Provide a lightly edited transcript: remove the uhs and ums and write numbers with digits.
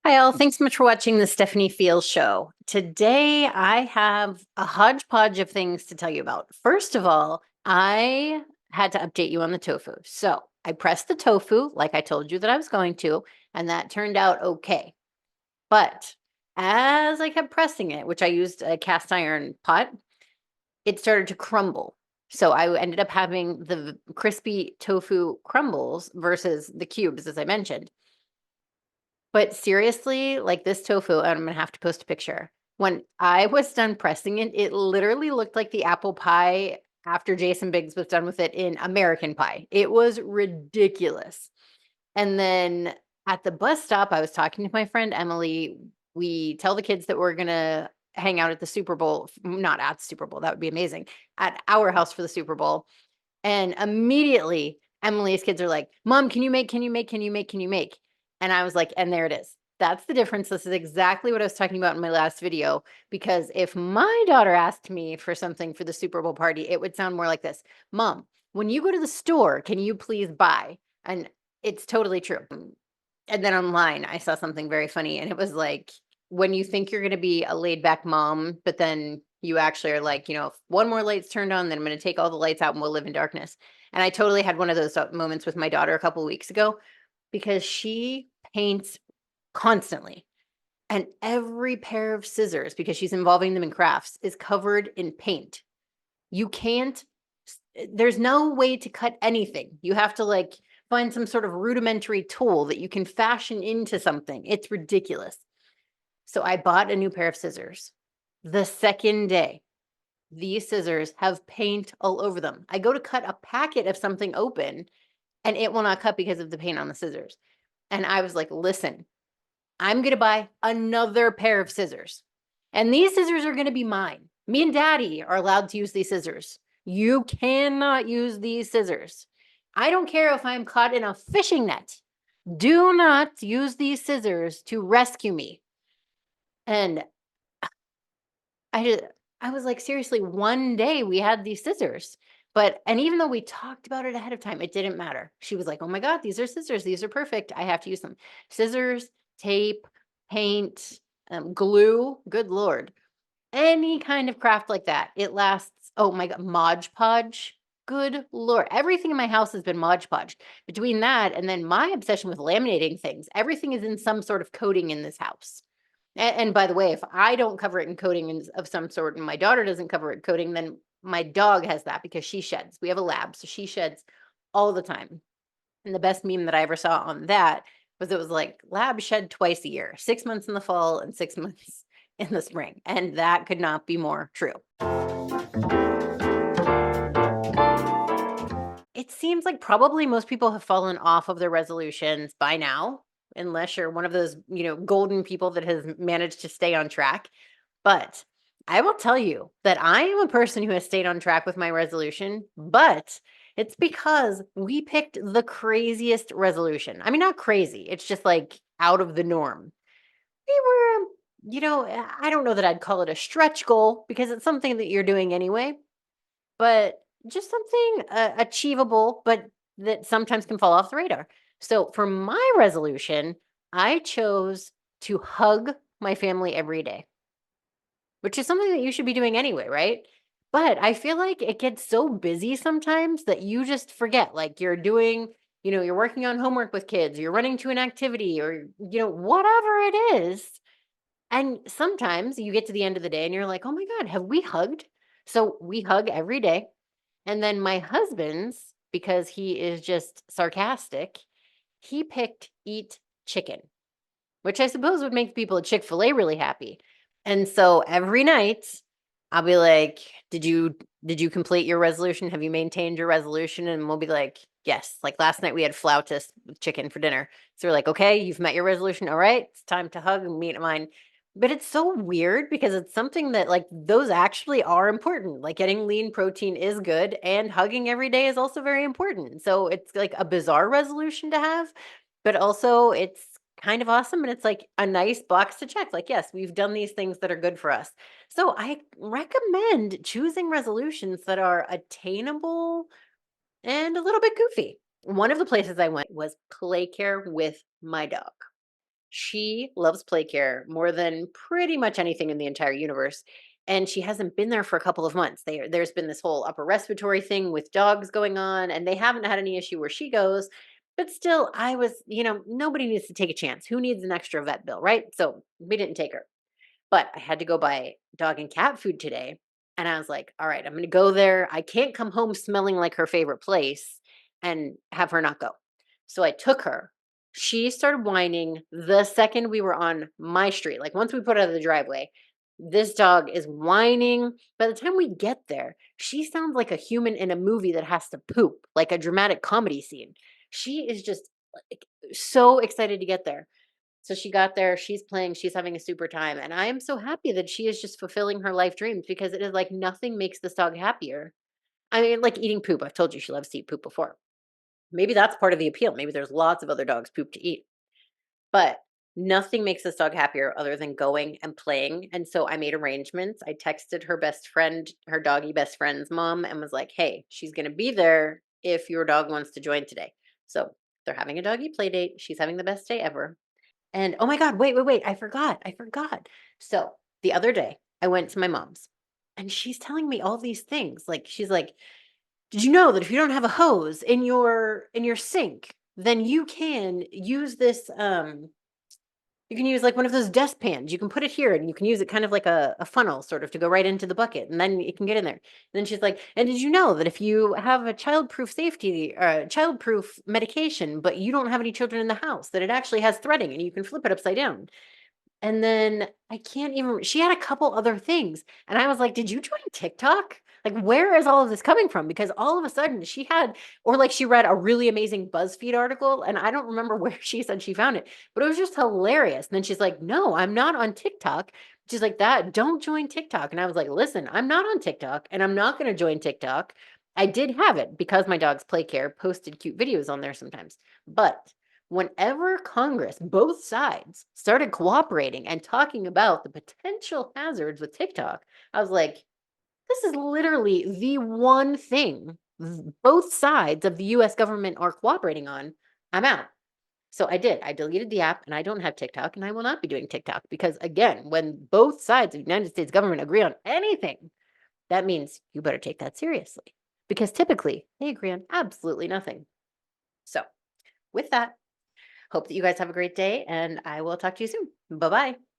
Hi, all. Thanks so much for watching the Stephanie Feals show. Today, I have a hodgepodge of things to tell you about. First of all, I had to update you on the tofu. So I pressed the tofu like I told you that I was going to, and that turned out okay. But as I kept pressing it, which I used a cast iron pot, it started to crumble. So I ended up having the crispy tofu crumbles versus the cubes, as I mentioned. But seriously, like this tofu, and I'm gonna have to post a picture. When I was done pressing it, it literally looked like the apple pie after Jason Biggs was done with it in American Pie. It was ridiculous. And then at the bus stop, I was talking to my friend Emily. We tell the kids that we're gonna hang out at the Super Bowl, not at the Super Bowl, that would be amazing, at our house for the Super Bowl. And immediately Emily's kids are like, "Mom, can you make, can you make, can you make, can you make?" And I was like, and there it is. That's the difference. This is exactly what I was talking about in my last video. Because if my daughter asked me for something for the Super Bowl party, it would sound more like this: Mom, when you go to the store, can you please buy? And it's totally true. And then online, I saw something very funny, and it was like, when you think you're going to be a laid back mom, but then you actually are like, if one more light's turned on, then I'm going to take all the lights out and we'll live in darkness. And I totally had one of those moments with my daughter a couple of weeks ago because she paints constantly. And every pair of scissors, because she's involving them in crafts, is covered in paint. You can't, there's no way to cut anything. You have to like find some sort of rudimentary tool that you can fashion into something. It's ridiculous. So I bought a new pair of scissors. The second day, these scissors have paint all over them. I go to cut a packet of something open and it will not cut because of the paint on the scissors. And I was like, listen, I'm going to buy another pair of scissors. And these scissors are going to be mine. Me and daddy are allowed to use these scissors. You cannot use these scissors. I don't care if I'm caught in a fishing net. Do not use these scissors to rescue me. And I just, I was like, seriously, one day we had these scissors. And even though we talked about it ahead of time, it didn't matter. She was like, oh my God, these are scissors. These are perfect. I have to use them. Scissors, tape, paint, glue. Good Lord. Any kind of craft like that. It lasts. Oh my God. Mod Podge. Good Lord. Everything in my house has been Mod Podge. Between that and then my obsession with laminating things, everything is in some sort of coating in this house. And by the way, if I don't cover it in coating of some sort and my daughter doesn't cover it in coating, then my dog has that because she sheds. We have a lab, so she sheds all the time. And the best meme that I ever saw on that was it was like lab shed twice a year, 6 months in the fall and 6 months in the spring. And that could not be more true. It seems like probably most people have fallen off of their resolutions by now, unless you're one of those, golden people that has managed to stay on track. But I will tell you that I am a person who has stayed on track with my resolution, but it's because we picked the craziest resolution. I mean, not crazy, it's just like out of the norm. We were, I don't know that I'd call it a stretch goal because it's something that you're doing anyway, but just something achievable, but that sometimes can fall off the radar. So for my resolution, I chose to hug my family every day, which is something that you should be doing anyway, right? But I feel like it gets so busy sometimes that you just forget, like you're doing, you're working on homework with kids, you're running to an activity or, whatever it is. And sometimes you get to the end of the day and you're like, oh my God, have we hugged? So we hug every day. And then my husband's, because he is just sarcastic, he picked eat chicken, which I suppose would make the people at Chick-fil-A really happy. And so every night I'll be like, did you complete your resolution? Have you maintained your resolution? And we'll be like, yes. Like last night we had flautas with chicken for dinner. So we're like, okay, you've met your resolution. All right, it's time to hug and meet mine. But it's so weird because it's something that like those actually are important. Like getting lean protein is good and hugging every day is also very important. So it's like a bizarre resolution to have, but also it's kind of awesome and it's like a nice box to check. Like, yes, we've done these things that are good for us. So I recommend choosing resolutions that are attainable and a little bit goofy. One of the places I went was play care with my dog. She loves play care more than pretty much anything in the entire universe. And she hasn't been there for a couple of months. There's been this whole upper respiratory thing with dogs going on, and they haven't had any issue where she goes. But still, nobody needs to take a chance. Who needs an extra vet bill, right? So we didn't take her. But I had to go buy dog and cat food today. And I was like, all right, I'm going to go there. I can't come home smelling like her favorite place and have her not go. So I took her. She started whining the second we were on my street. Like once we put out of the driveway, this dog is whining. By the time we get there, she sounds like a human in a movie that has to poop, like a dramatic comedy scene. She is just like so excited to get there. So she got there, she's playing, she's having a super time, and I am so happy that she is just fulfilling her life dreams because it is like nothing makes this dog happier. I mean, like eating poop. I've told you she loves to eat poop before. Maybe that's part of the appeal. Maybe there's lots of other dogs poop to eat, but nothing makes this dog happier other than going and playing. And so I made arrangements. I texted her best friend, her doggy best friend's mom, and was like, hey, she's going to be there if your dog wants to join today. So they're having a doggy play date. She's having the best day ever. And oh my God, wait, I forgot. I forgot. So the other day, I went to my mom's and she's telling me all these things. Like she's like, did you know that if you don't have a hose in your sink, then you can use this you can use like one of those dust pans. You can put it here and you can use it kind of like a funnel sort of to go right into the bucket and then it can get in there. And then she's like, and did you know that if you have a childproof medication, but you don't have any children in the house, that it actually has threading and you can flip it upside down? And then I can't even she had a couple other things, and I was like, "Did you join TikTok? Like, where is all of this coming from?" Because all of a sudden she had or like she read a really amazing BuzzFeed article, and I don't remember where she said she found it, but it was just hilarious. And then she's like, "No, I'm not on TikTok." She's like, "That don't join TikTok." And I was like, "Listen, I'm not on TikTok, and I'm not gonna join TikTok." I did have it because my dog's play care posted cute videos on there sometimes. But whenever Congress, both sides, started cooperating and talking about the potential hazards with TikTok, I was like, this is literally the one thing both sides of the US government are cooperating on. I'm out. So I did. I deleted the app and I don't have TikTok and I will not be doing TikTok because, again, when both sides of the United States government agree on anything, that means you better take that seriously because typically they agree on absolutely nothing. So, with that, hope that you guys have a great day, and I will talk to you soon. Bye bye.